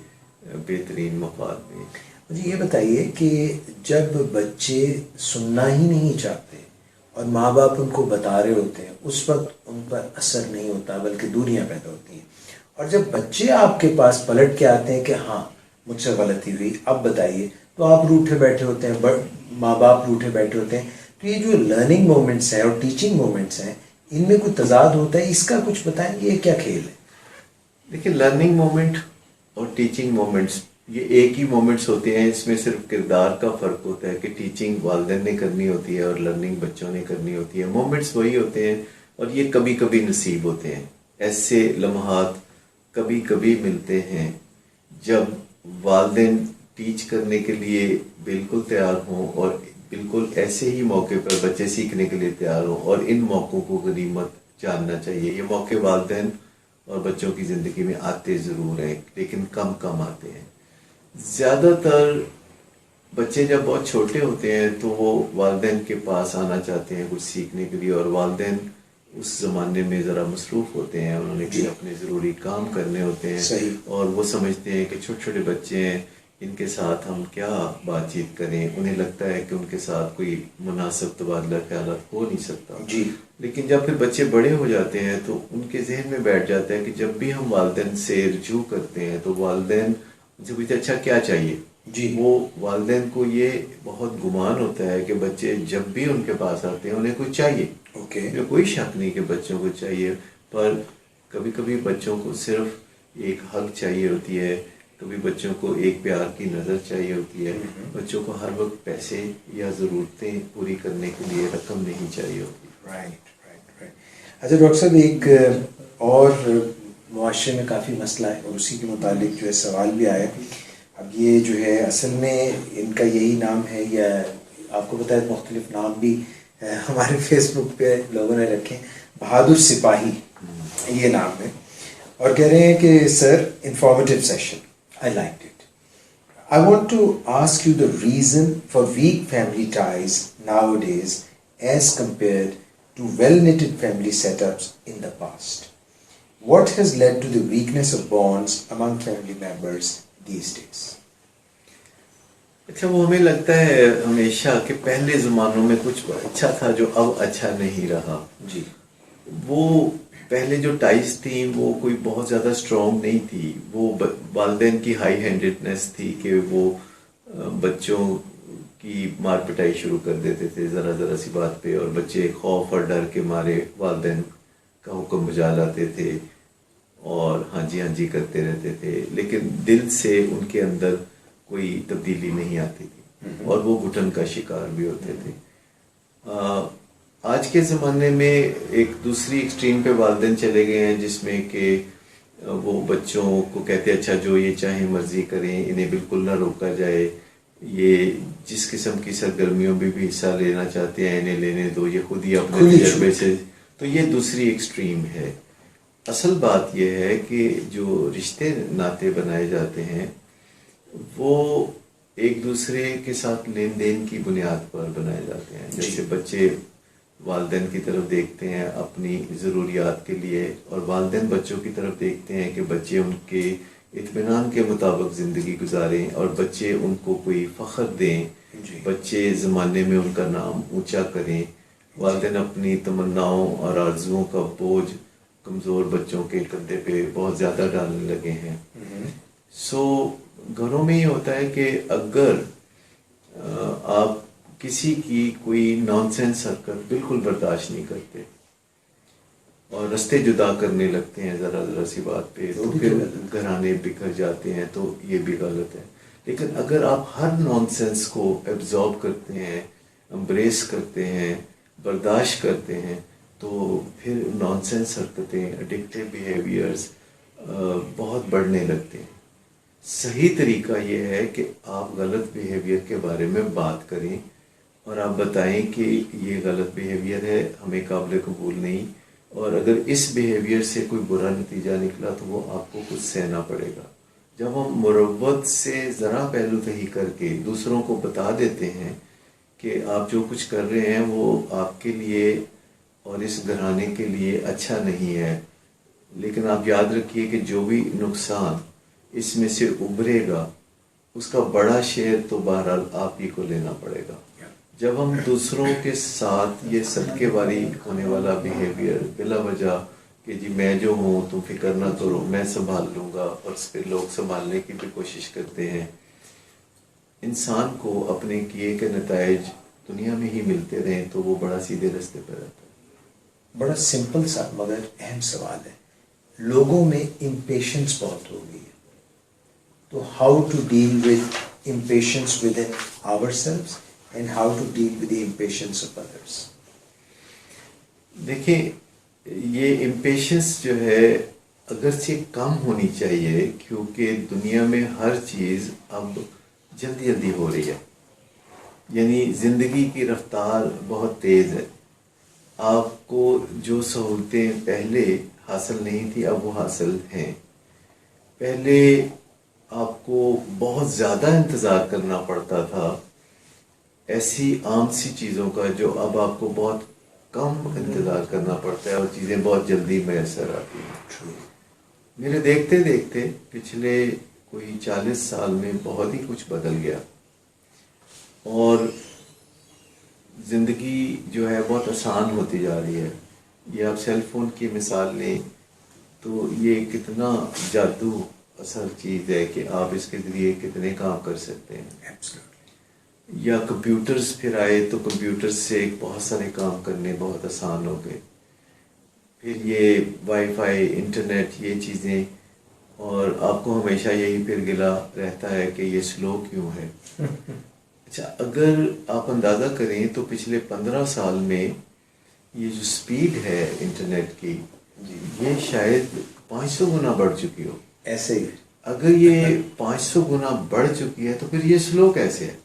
بہترین مفاد میں. مجھے یہ بتائیے کہ جب بچے سننا ہی نہیں چاہتے اور ماں باپ ان کو بتا رہے ہوتے ہیں، اس وقت ان پر اثر نہیں ہوتا بلکہ دوریاں پیدا ہوتی ہیں، اور جب بچے آپ کے پاس پلٹ کے آتے ہیں کہ ہاں مجھ سے غلطی ہوئی اب بتائیے، تو آپ روٹھے بیٹھے ہوتے ہیں، ماں باپ روٹھے بیٹھے ہوتے ہیں. تو یہ جو لرننگ مومنٹس ہیں اور ٹیچنگ مومنٹس ہیں ان میں کوئی تضاد ہوتا ہے، اس کا کچھ بتائیں گے، یہ کیا کھیل ہے؟ دیکھیں، لرننگ مومنٹ اور ٹیچنگ مومنٹس یہ ایک ہی مومنٹس ہوتے ہیں. اس میں صرف کردار کا فرق ہوتا ہے کہ ٹیچنگ والدین نے کرنی ہوتی ہے اور لرننگ بچوں نے کرنی ہوتی ہے. مومنٹس وہی ہوتے ہیں اور یہ کبھی کبھی نصیب ہوتے ہیں. ایسے لمحات کبھی کبھی ملتے ہیں جب والدین ٹیچ کرنے کے لیے بالکل تیار ہوں اور بالکل ایسے ہی موقع پر بچے سیکھنے کے لیے تیار ہوں، اور ان موقعوں کو غنیمت جاننا چاہیے. یہ موقع والدین اور بچوں کی زندگی میں آتے ضرور ہیں لیکن کم آتے ہیں. زیادہ تر بچے جب بہت چھوٹے ہوتے ہیں تو وہ والدین کے پاس آنا چاہتے ہیں کچھ سیکھنے کے لیے، اور والدین اس زمانے میں ذرا مصروف ہوتے ہیں، انہوں نے بھی اپنے ضروری کام کرنے ہوتے ہیں. صحیح. اور وہ سمجھتے ہیں کہ چھوٹے چھوٹے بچے ہیں، ان کے ساتھ ہم کیا بات چیت کریں. انہیں لگتا ہے کہ ان کے ساتھ کوئی مناسب تبادلہ خیالات ہو نہیں سکتا. جی. لیکن جب پھر بچے بڑے ہو جاتے ہیں تو ان کے ذہن میں بیٹھ جاتا ہے کہ جب بھی ہم والدین سے رجوع کرتے ہیں تو والدین ان سے پوچھتے اچھا کیا چاہیے. جی. وہ والدین کو یہ بہت گمان ہوتا ہے کہ بچے جب بھی ان کے پاس آتے ہیں انہیں کچھ چاہیے. اوکے. کوئی شک نہیں کہ بچوں کو چاہیے، پر کبھی کبھی بچوں کو صرف ایک حق چاہیے ہوتی ہے، کبھی بچوں کو ایک پیار کی نظر چاہیے ہوتی ہے. بچوں کو ہر وقت پیسے یا ضرورتیں پوری کرنے کے لیے رقم نہیں چاہیے ہوتی. رائٹ. اچھا ڈاکٹر صاحب، ایک اور معاشرے میں کافی مسئلہ ہے اور اسی کے متعلق جو ہے سوال بھی آیا. اب یہ جو ہے اصل میں ان کا یہی نام ہے یا آپ کو پتہ ہے مختلف نام بھی ہمارے فیس بک پہ لوگوں نے رکھے. بہادر سپاہی یہ نام ہے، اور کہہ رہے ہیں کہ sir informative session, I like it. I want to ask you the reason for weak family ties nowadays as compared to well-knitted family setups in the past. What has led to the weakness of bonds among family members these days? اچھا، وہ ہمیں لگتا ہے ہمیشہ کہ پہلے زمانوں میں کچھ اچھا تھا جو اب اچھا نہیں رہا. جی. وہ پہلے جو ٹائز تھیں وہ کوئی بہت زیادہ اسٹرانگ نہیں تھی. وہ والدین کی ہائی ہینڈیڈنس تھی کہ وہ بچوں کی مار پٹائی شروع کر دیتے تھے ذرا سی بات پہ، اور بچے خوف اور ڈر کے مارے والدین کا حکم بجا لاتے تھے اور ہاں جی کرتے رہتے تھے، لیکن دل سے ان کے اندر کوئی تبدیلی نہیں آتی تھی اور وہ گھٹن کا شکار بھی ہوتے تھے. آج کے زمانے میں ایک دوسری ایکسٹریم پہ والدین چلے گئے ہیں جس میں کہ وہ بچوں کو کہتے اچھا جو یہ چاہیں مرضی کریں، انہیں بالکل نہ روکا جائے، یہ جس قسم کی سرگرمیوں میں بھی حصہ لینا چاہتے ہیں انہیں لینے دو، یہ خود ہی اپنے تجربے سے. تو یہ دوسری ایکسٹریم ہے. اصل بات یہ ہے کہ جو رشتے ناطے بنائے جاتے ہیں وہ ایک دوسرے کے ساتھ لین دین کی بنیاد پر بنائے جاتے ہیں. جیسے بچے والدین کی طرف دیکھتے ہیں اپنی ضروریات کے لیے، اور والدین بچوں کی طرف دیکھتے ہیں کہ بچے ان کے اطمینان کے مطابق زندگی گزاریں اور بچے ان کو کوئی فخر دیں. بچے زمانے میں ان کا نام اونچا کریں. والدین اپنی تمناؤں اور آرزوؤں کا بوجھ کمزور بچوں کے کندھے پہ بہت زیادہ ڈالنے لگے ہیں. سو گھروں میں یہ ہوتا ہے کہ اگر آپ کسی کی کوئی نان سینس حرکت بالکل برداشت نہیں کرتے اور رستے جدا کرنے لگتے ہیں ذرا سی بات پہ، تو پھر گھرانے بکھر جاتے ہیں، تو یہ بھی غلط ہے. لیکن اگر آپ ہر نان سینس کو ایبزارب کرتے ہیں، امبریس کرتے ہیں، برداشت کرتے ہیں، تو پھر نان سینس حرکتیں، ایڈکٹیو بیہیویئرز بہت بڑھنے لگتے ہیں. صحیح طریقہ یہ ہے کہ آپ غلط بیہیویئر کے بارے میں بات کریں اور آپ بتائیں کہ یہ غلط بیہیویئر ہے، ہمیں قابل قبول نہیں، اور اگر اس بیہیویئر سے کوئی برا نتیجہ نکلا تو وہ آپ کو کچھ سہنا پڑے گا. جب ہم مروت سے ذرا پہلو تہی کر کے دوسروں کو بتا دیتے ہیں کہ آپ جو کچھ کر رہے ہیں وہ آپ کے لیے اور اس گھرانے کے لیے اچھا نہیں ہے، لیکن آپ یاد رکھیے کہ جو بھی نقصان اس میں سے ابھرے گا اس کا بڑا شیئر تو بہرحال آپ ہی کو لینا پڑے گا. جب ہم دوسروں کے ساتھ یہ صدقے والی ہونے والا بیہیویئر بلا وجہ کہ جی میں جو ہوں تم فکر نہ کرو میں سنبھال لوں گا، اور اس پہ لوگ سنبھالنے کی بھی کوشش کرتے ہیں، انسان کو اپنے کیے کے نتائج دنیا میں ہی ملتے رہیں تو وہ بڑا سیدھے راستے پہ رہتا ہے. بڑا سمپل سا مگر اہم سوال ہے. لوگوں میں امپیشنس بہت ہو گئی ہے، تو how to deal with impatience with in our selves and how to deal with the impatience of others. دیکھیں یہ امپیشنس جو ہے اگرچہ کم ہونی چاہیے، کیونکہ دنیا میں ہر چیز اب جلدی جلدی ہو رہی ہے، یعنی زندگی کی رفتار بہت تیز ہے. آپ کو جو سہولتیں پہلے حاصل نہیں تھی اب وہ حاصل ہیں. پہلے آپ کو بہت زیادہ انتظار کرنا پڑتا تھا ایسی عام سی چیزوں کا، جو اب آپ کو بہت کم انتظار کرنا پڑتا ہے اور چیزیں بہت جلدی میسر آتی ہیں. میرے دیکھتے دیکھتے پچھلے کوئی 40 سال میں بہت ہی کچھ بدل گیا، اور زندگی جو ہے بہت آسان ہوتی جا رہی ہے. یہ آپ سیل فون کی مثال لیں تو یہ کتنا جادو اثر چیز ہے کہ آپ اس کے ذریعے کتنے کام کر سکتے ہیں. یا کمپیوٹرز پھر آئے تو کمپیوٹر سے بہت سارے کام کرنے بہت آسان ہو گئے. پھر یہ وائی فائی، انٹرنیٹ، یہ چیزیں، اور آپ کو ہمیشہ یہی پھر گلا رہتا ہے کہ یہ سلو کیوں ہے. اچھا، اگر آپ اندازہ کریں تو پچھلے 15 سال میں یہ جو سپیڈ ہے انٹرنیٹ کی، یہ شاید 500 گنا بڑھ چکی ہو. ایسے ہی اگر یہ 500 گنا بڑھ چکی ہے تو پھر یہ سلو کیسے ہے؟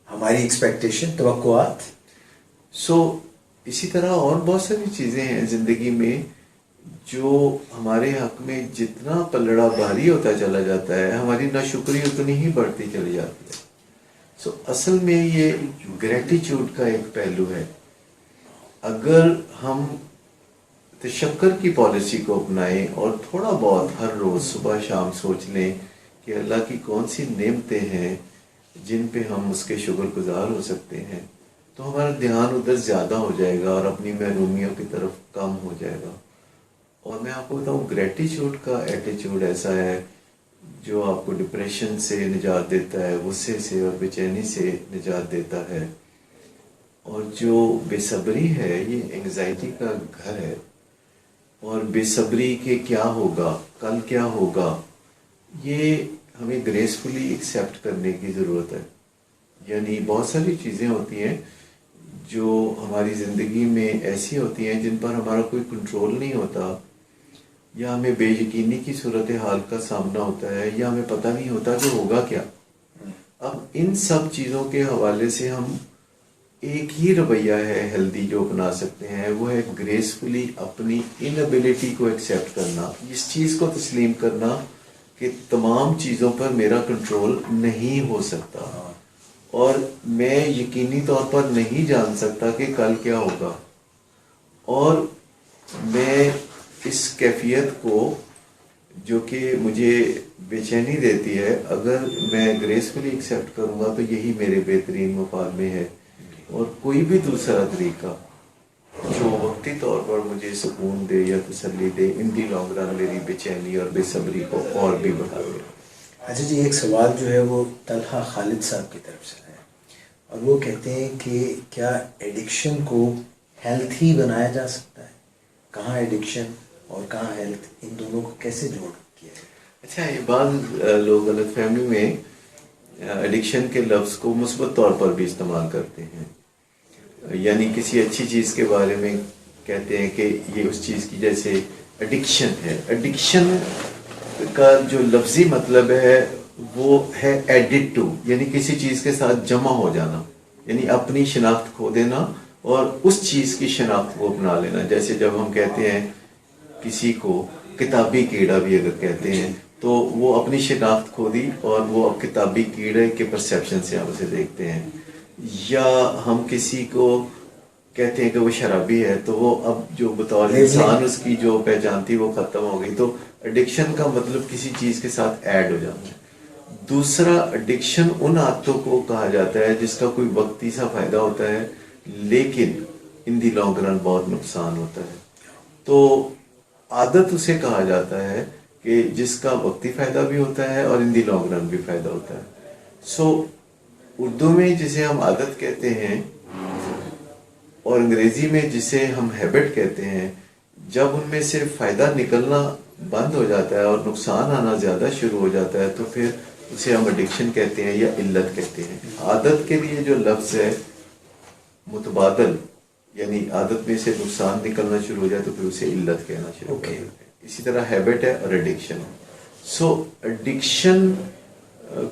ہماری ایکسپیکٹیشن، توقعات. اسی طرح اور بہت ساری چیزیں ہیں زندگی میں جو ہمارے حق میں جتنا پلڑا بھاری ہوتا چلا جاتا ہے، ہماری ناشکری اتنی ہی بڑھتی چلی جاتی ہے. اصل میں یہ گریٹیچیوڈ کا ایک پہلو ہے. اگر ہم تشکر کی پالیسی کو اپنائیں اور تھوڑا بہت ہر روز صبح شام سوچ لیں کہ اللہ کی کون سی نعمتیں ہیں جن پہ ہم اس کے شکر گزار ہو سکتے ہیں، تو ہمارا دھیان ادھر زیادہ ہو جائے گا اور اپنی محرومیوں کی طرف کم ہو جائے گا. اور میں آپ کو بتاؤں، گریٹیچیوڈ کا ایٹیچیوڈ ایسا ہے جو آپ کو ڈپریشن سے نجات دیتا ہے، غصے سے اور بے چینی سے نجات دیتا ہے. اور جو بے صبری ہے یہ انگزائٹی کا گھر ہے. اور بے صبری کہ کیا ہوگا، کل کیا ہوگا، یہ ہمیں گریسفلی ایکسیپٹ کرنے کی ضرورت ہے. یعنی بہت ساری چیزیں ہوتی ہیں جو ہماری زندگی میں ایسی ہوتی ہیں جن پر ہمارا کوئی کنٹرول نہیں ہوتا، یا ہمیں بے یقینی کی صورتحال کا سامنا ہوتا ہے، یا ہمیں پتہ نہیں ہوتا کہ ہوگا کیا. اب ان سب چیزوں کے حوالے سے ہم ایک ہی رویہ ہے ہیلدی جو اپنا سکتے ہیں، وہ ہے گریسفلی اپنی انیبلٹی کو ایکسیپٹ کرنا، اس چیز کو تسلیم کرنا کہ تمام چیزوں پر میرا کنٹرول نہیں ہو سکتا، اور میں یقینی طور پر نہیں جان سکتا کہ کل کیا ہوگا. اور میں اس کیفیت کو جو کہ مجھے بے چینی دیتی ہے، اگر میں گریسفلی ایکسیپٹ کروں گا تو یہی میرے بہترین مفاد میں ہے. اور کوئی بھی دوسرا طریقہ جو وقتی طور پر مجھے سکون دے یا تسلی دے، ان دی لانگ رن میری بے چینی اور بے صبری کو اور بھی بڑھا دے. اچھا جی، ایک سوال جو ہے وہ طلحہ خالد صاحب کی طرف سے ہے، اور وہ کہتے ہیں کہ کیا ایڈکشن کو ہیلتھی بنایا جا سکتا ہے؟ کہاں ایڈکشن اور کہاں ہیلتھ، ان دونوں کو کیسے جوڑ کیا ہے؟ اچھا، یہ بعض لوگ غلط فہمی میں ایڈکشن کے لفظ کو مثبت طور پر بھی استعمال کرتے ہیں. یعنی کسی اچھی چیز کے بارے میں کہتے ہیں کہ یہ اس چیز کی جیسے ایڈکشن ہے. ایڈکشن کا جو لفظی مطلب ہے وہ ہے ایڈڈ ٹو، یعنی کسی چیز کے ساتھ جمع ہو جانا، یعنی اپنی شناخت کھو دینا اور اس چیز کی شناخت کو اپنا لینا. جیسے جب ہم کہتے ہیں کسی کو کتابی کیڑا بھی اگر کہتے ہیں تو وہ اپنی شناخت کھو دی اور وہ اب کتابی کیڑے کے پرسیپشن سے ہم اسے دیکھتے ہیں. یا ہم کسی کو کہتے ہیں کہ وہ شرابی ہے تو وہ اب جو بطور انسان اس کی جو پہچان تھی وہ ختم ہو گئی. تو ایڈکشن کا مطلب کسی چیز کے ساتھ ایڈ ہو جانا ہے. دوسرا، ایڈکشن ان عادتوں کو کہا جاتا ہے جس کا کوئی وقتی سا فائدہ ہوتا ہے لیکن ان دی لانگ رن بہت نقصان ہوتا ہے. تو عادت اسے کہا جاتا ہے کہ جس کا وقتی فائدہ بھی ہوتا ہے اور ان دی لانگ رن بھی فائدہ ہوتا ہے. اردو میں جسے ہم عادت کہتے ہیں اور انگریزی میں جسے ہم ہیبٹ کہتے ہیں، جب ان میں صرف فائدہ نکلنا بند ہو جاتا ہے اور نقصان آنا زیادہ شروع ہو جاتا ہے تو پھر اسے ہم ایڈکشن کہتے ہیں یا علت کہتے ہیں. عادت کے لیے جو لفظ ہے متبادل، یعنی عادت میں سے نقصان نکلنا شروع ہو جائے تو پھر اسے علت کہنا شروع ہو جاتا ہے. اسی طرح ہیبٹ ہے اور ایڈکشن. سو ایڈکشن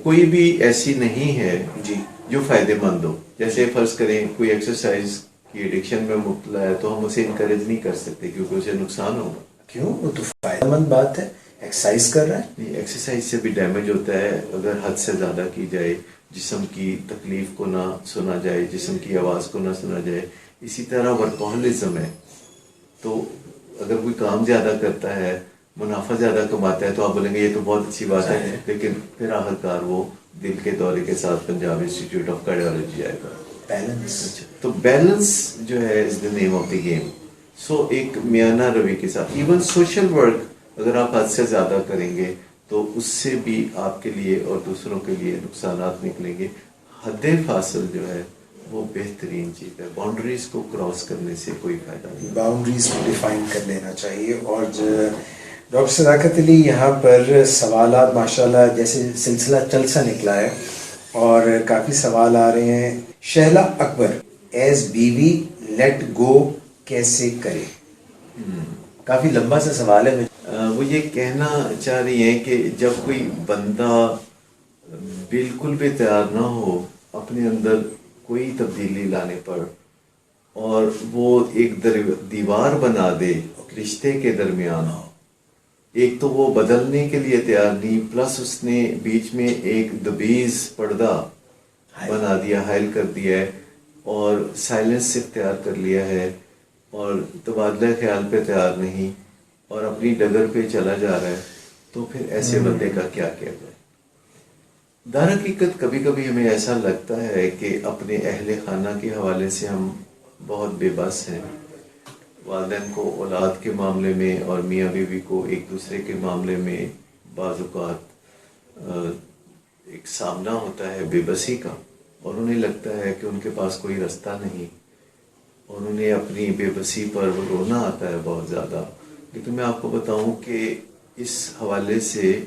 کوئی بھی ایسی نہیں ہے جی جو فائدے مند ہو. جیسے فرض کریں کوئی ایکسرسائز کی ایڈکشن میں مبتلا ہے تو ہم اسے انکریج نہیں کر سکتے کیونکہ اسے نقصان ہوگا. کیوں؟ وہ تو فائدہ مند بات ہے، ایکسرسائز کر رہا ہے. نہیں، ایکسرسائز سے بھی ڈیمیج ہوتا ہے اگر حد سے زیادہ کی جائے، جسم کی تکلیف کو نہ سنا جائے، جسم کی آواز کو نہ سنا جائے. اسی طرح ورکہولزم ہے، تو اگر کوئی کام زیادہ کرتا ہے، منافع زیادہ کماتا ہے تو آپ بولیں گے یہ تو بہت اچھی بات ہے، لیکن پھر آخر کار وہ دل کے دورے کے ساتھ پنجاب انسٹیٹیوٹ آف کارڈیالوجی جائے گا. بیلنس. تو بیلنس جو ہے از دا نیم آف دی گیم. سو ایک میانہ روی کے ساتھ ایون سوشل ورک اگر آپ حد سے زیادہ کریں گے تو اس سے بھی آپ کے لیے اور دوسروں کے لیے نقصانات نکلیں گے. حد فاصل جو ہے وہ بہترین چیز ہے. باؤنڈریز کو کراس کرنے سے کوئی فائدہ نہیں. باؤنڈریز کو ڈیفائن کر لینا چاہیے. اور ڈاکٹر صداقت علی، یہاں پر سوالات ماشاءاللہ جیسے سلسلہ چل سا نکلا ہے اور کافی سوال آ رہے ہیں. شہلا اکبر، ایز بیوی لیٹ گو کیسے کرے؟ کافی لمبا سا سوال ہے. وہ یہ کہنا چاہ رہی ہیں کہ جب کوئی بندہ بالکل بھی تیار نہ ہو اپنے اندر کوئی تبدیلی لانے پر اور وہ ایک دیوار بنا دے رشتے کے درمیان، ایک تو وہ بدلنے کے لیے تیار نہیں، پلس اس نے بیچ میں ایک دبیز پردہ بنا دیا، حائل کر دیا ہے اور سائلنس اختیار کر لیا ہے اور تبادلہ خیال پہ تیار نہیں اور اپنی ڈگر پہ چلا جا رہا ہے، تو پھر ایسے بندے کا کیا کیا جائے؟ در حقیقت کبھی کبھی ہمیں ایسا لگتا ہے کہ اپنے اہل خانہ کے حوالے سے ہم بہت بے بس ہیں. والدین کو اولاد کے معاملے میں اور میاں بیوی کو ایک دوسرے کے معاملے میں بعض اوقات ایک سامنا ہوتا ہے بے بسی کا، اور انہیں لگتا ہے کہ ان کے پاس کوئی رستہ نہیں اور انہیں اپنی بے بسی پر رونا آتا ہے بہت زیادہ. لیکن میں آپ کو بتاؤں کہ اس حوالے سے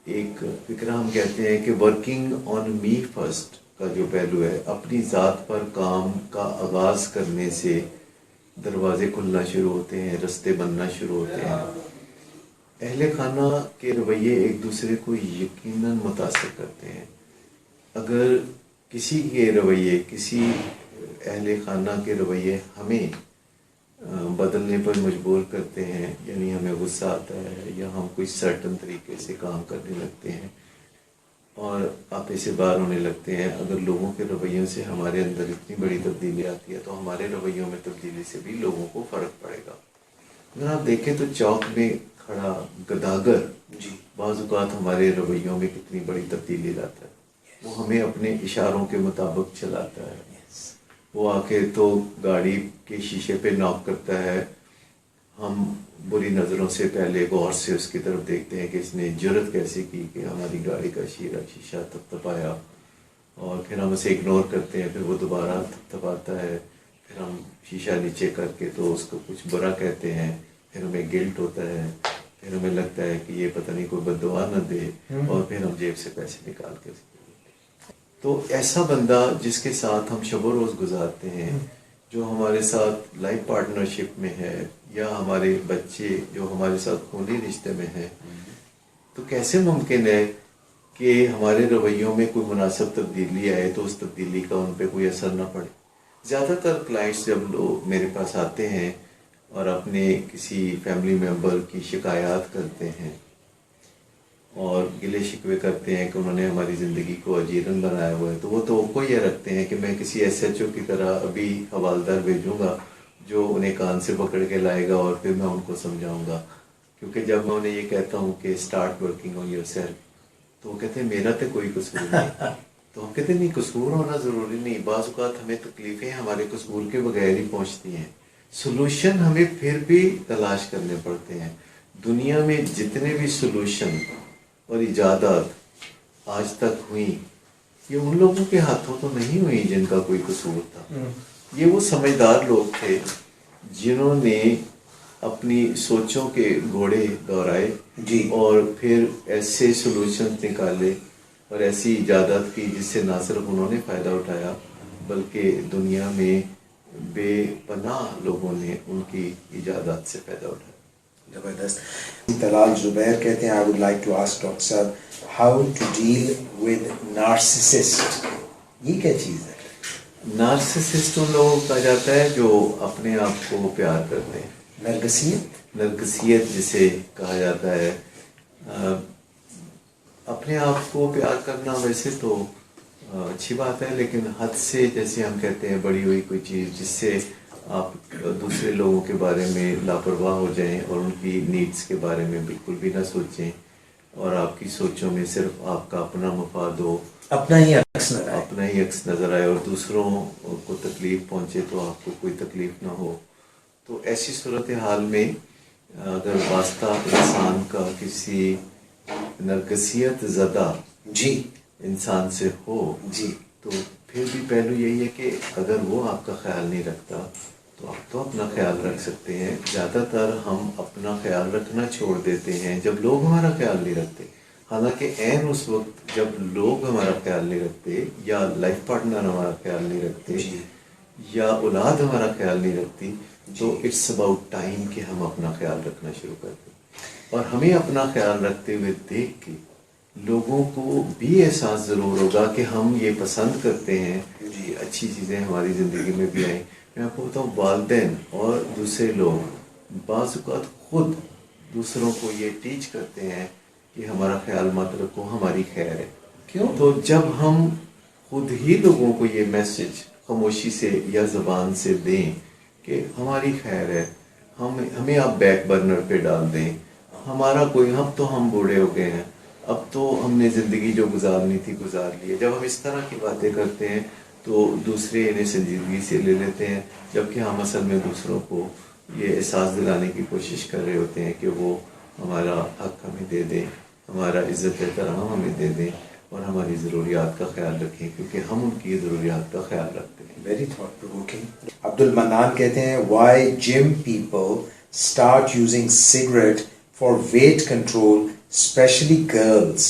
ایک فکرہ ہم کہتے ہیں کہ ورکنگ آن می فرسٹ کا جو پہلو ہے، اپنی ذات پر کام کا آغاز کرنے سے دروازے کھلنا شروع ہوتے ہیں، رستے بننا شروع ہوتے ہیں. اہل خانہ کے رویے ایک دوسرے کو یقیناً متاثر کرتے ہیں. اگر کسی کے رویے، کسی اہل خانہ کے رویے ہمیں بدلنے پر مجبور کرتے ہیں، یعنی ہمیں غصہ آتا ہے یا ہم کوئی سرٹن طریقے سے کام کرنے لگتے ہیں اور آپے سے باہر ہونے لگتے ہیں، اگر لوگوں کے رویوں سے ہمارے اندر اتنی بڑی تبدیلی آتی ہے تو ہمارے رویوں میں تبدیلی سے بھی لوگوں کو فرق پڑے گا. اگر آپ دیکھیں تو چوک میں کھڑا گداگر بعض اوقات ہمارے رویوں میں کتنی بڑی تبدیلی لاتا ہے. وہ ہمیں اپنے اشاروں کے مطابق چلاتا ہے. وہ آ کے تو گاڑی کے شیشے پہ ناک کرتا ہے، ہم بری نظروں سے پہلے غور سے اس کی طرف دیکھتے ہیں کہ اس نے جرت کیسے کی کہ ہماری گاڑی کا شیشہ تھپتھپایا، اور پھر ہم اسے اگنور کرتے ہیں. پھر وہ دوبارہ تھپتھپاتا ہے، پھر ہم شیشہ نیچے کر کے تو اس کو کچھ برا کہتے ہیں، پھر ہمیں گلٹ ہوتا ہے، پھر ہمیں لگتا ہے کہ یہ پتہ نہیں کوئی بد دعا نہ دے، اور پھر ہم جیب سے پیسے نکال کے. تو ایسا بندہ جس کے ساتھ ہم شب و روز گزارتے ہیں، جو ہمارے ساتھ لائف پارٹنرشپ میں ہے، یا ہمارے بچے جو ہمارے ساتھ خونی رشتے میں ہیں، تو کیسے ممکن ہے کہ ہمارے رویوں میں کوئی مناسب تبدیلی آئے تو اس تبدیلی کا ان پہ کوئی اثر نہ پڑے؟ زیادہ تر کلائنٹس جب لوگ میرے پاس آتے ہیں اور اپنے کسی فیملی ممبر کی شکایات کرتے ہیں اور گلے شکوے کرتے ہیں کہ انہوں نے ہماری زندگی کو اجیرن بنایا ہوا ہے، تو وہ توقع یہ رکھتے ہیں کہ میں کسی ایس ایچ او کی طرح ابھی حوالدار بھیجوں گا جو انہیں کان سے پکڑ کے لائے گا اور پھر میں ان کو سمجھاؤں گا. کیونکہ جب میں انہیں یہ کہتا ہوں کہ start working on your self, تو وہ کہتے ہیں میرا تو کوئی قصور نہیں. تو ہم کہتے ہیں نہیں، قصور ہونا ضروری نہیں. بعض اوقات ہمیں تکلیفیں ہمارے قصور کے بغیر ہی پہنچتی ہیں، سلوشن ہمیں پھر بھی تلاش کرنے پڑتے ہیں. دنیا میں جتنے بھی سلوشن اور ایجادات آج تک ہوئی، یہ ان لوگوں کے ہاتھوں تو نہیں ہوئی جن کا کوئی قصور تھا. یہ وہ سمجھدار لوگ تھے جنہوں نے اپنی سوچوں کے گھوڑے دوڑائے اور پھر ایسے سلوشن نکالے اور ایسی ایجادات کی جس سے نہ صرف انہوں نے فائدہ اٹھایا بلکہ دنیا میں بے پناہ لوگوں نے ان کی ایجادات سے فائدہ اٹھایا. زبردست. طلال زبیر کہتے ہیں I would like to ask doctor صاحب how to deal with narcissist. یہ کیا چیز ہے؟ نارسسسٹ ان لوگوں کو کہا جاتا ہے جو اپنے آپ کو پیار کرتے ہیں. نرگسیت جسے کہا جاتا ہے. اپنے آپ کو پیار کرنا ویسے تو اچھی بات ہے، لیکن حد سے جیسے ہم کہتے ہیں بڑی ہوئی کوئی چیز جس سے آپ دوسرے لوگوں کے بارے میں لاپرواہ ہو جائیں اور ان کی نیڈس کے بارے میں بالکل بھی نہ سوچیں اور آپ کی سوچوں میں صرف آپ کا اپنا مفاد ہو، اپنا ہی عکس نظر آئے اور دوسروں کو تکلیف پہنچے تو آپ کو کوئی تکلیف نہ ہو. تو ایسی صورتحال میں اگر واسطہ انسان کا کسی نرگسیت زدہ جی انسان سے ہو جی تو پھر بھی پہلو یہی ہے کہ اگر وہ آپ کا خیال نہیں رکھتا تو آپ تو اپنا خیال رکھ سکتے ہیں. زیادہ تر ہم اپنا خیال رکھنا چھوڑ دیتے ہیں جب لوگ ہمارا خیال نہیں رکھتے، حالانکہ عین اس وقت جب لوگ ہمارا خیال نہیں رکھتے یا لائف پارٹنر ہمارا خیال نہیں رکھتے یا اولاد ہمارا خیال نہیں رکھتی تو اٹس اباؤٹ ٹائم کہ ہم اپنا خیال رکھنا شروع کر دیں. اور ہمیں اپنا خیال رکھتے ہوئے دیکھ کے لوگوں کو بھی احساس ضرور ہوگا کہ ہم یہ پسند کرتے ہیں کہ اچھی چیزیں ہماری زندگی میں بھی آئیں. میں آپ کو بتاؤں والدین اور دوسرے لوگ بعض اوقات خود دوسروں کو یہ ٹیچ کرتے ہیں کہ ہمارا خیال مت رکھو، ہماری خیر ہے. کیوں؟ تو جب ہم خود ہی لوگوں کو یہ میسج خاموشی سے یا زبان سے دیں کہ ہماری خیر ہے، ہمیں آپ بیک برنر پہ ڈال دیں، ہمارا کوئی ہم بوڑھے ہو گئے ہیں، اب تو ہم نے زندگی جو گزارنی تھی گزار لی ہے. جب ہم اس طرح کی باتیں کرتے ہیں تو دوسرے انہیں سنجیدگی سے لے لیتے ہیں، جبکہ ہم اصل میں دوسروں کو یہ احساس دلانے کی کوشش کر رہے ہوتے ہیں کہ وہ ہمارا حق ہمیں دے دیں، ہمارا عزت احترام ہمیں دے دیں اور ہماری ضروریات کا خیال رکھیں، کیونکہ ہم ان کی ضروریات کا خیال رکھتے ہیں. Very thought provoking. Abdul Mannan کہتے ہیں why gym people start using cigarette for weight control especially girls.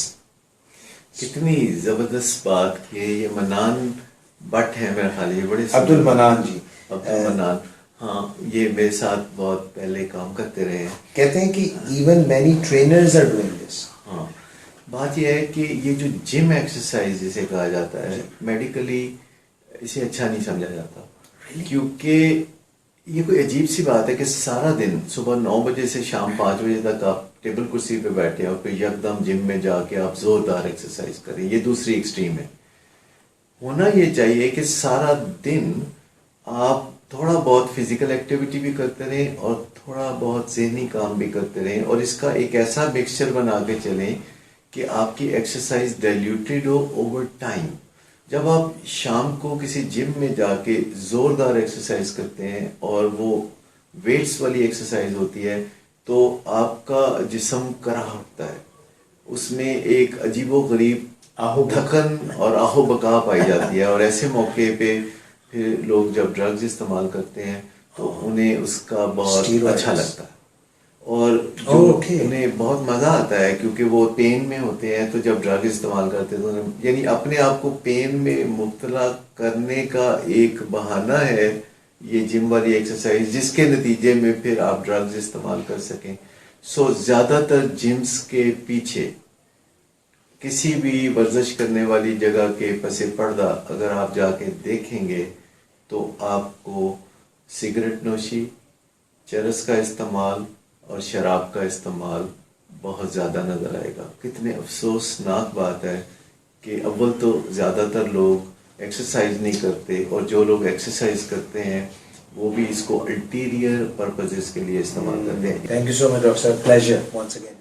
کتنی زبردست بات. یہ منان بٹ ہے میرا خیال، یہ بڑے عبد المنان جی. عبد المنان، ہاں یہ میرے ساتھ بہت پہلے کام کرتے رہے ہیں. کہتے ہیں کہ even many trainers are doing this. ہاں بات یہ ہے کہ یہ جو جم ایکسرسائز جسے کہا جاتا ہے میڈیکلی اسے اچھا نہیں سمجھا جاتا، کیونکہ یہ کوئی عجیب سی بات ہے کہ سارا دن صبح 9 بجے سے شام 5 بجے تک آپ ٹیبل کرسی پہ بیٹھے اور پھر یکدم جم میں جا کے آپ زوردار ایکسرسائز کریں. یہ دوسری ایکسٹریم ہے. ہونا یہ چاہیے کہ سارا دن آپ تھوڑا بہت فزیکل ایکٹیویٹی بھی کرتے رہیں اور تھوڑا بہت ذہنی کام بھی کرتے رہیں اور اس کا ایک ایسا مکسچر بنا کے چلیں کہ آپ کی ایکسرسائز ڈائلیوٹیڈ ہو اوور ٹائم. جب آپ شام کو کسی جم میں جا کے زوردار ایکسرسائز کرتے ہیں اور وہ ویٹس والی ایکسرسائز ہوتی ہے تو آپ کا جسم کراہ اٹھتا ہے، اس میں ایک عجیب و غریب تھکن اور آہو بقا پائی جاتی ہے. اور ایسے موقع پہ پھر لوگ جب ڈرگز استعمال کرتے ہیں تو انہیں اس کا بہت اچھا لگتا ہے اور انہیں بہت مزہ آتا ہے، کیونکہ وہ پین میں ہوتے ہیں. تو جب ڈرگ استعمال کرتے ہیں تو یعنی اپنے آپ کو پین میں مبتلا کرنے کا ایک بہانہ ہے یہ جم والی ایکسرسائز، جس کے نتیجے میں پھر آپ ڈرگز استعمال کر سکیں. سو زیادہ تر جمز کے پیچھے کسی بھی ورزش کرنے والی جگہ کے پس پردہ اگر آپ جا کے دیکھیں گے تو آپ کو سگریٹ نوشی، چرس کا استعمال اور شراب کا استعمال بہت زیادہ نظر آئے گا. کتنے افسوسناک بات ہے کہ اول تو زیادہ تر لوگ ایکسرسائز نہیں کرتے اور جو لوگ ایکسرسائز کرتے ہیں وہ بھی اس کو الٹیریئر پرپزز کے لیے استعمال کرتے ہیں. Thank you so much doctor صاحب. Pleasure once again.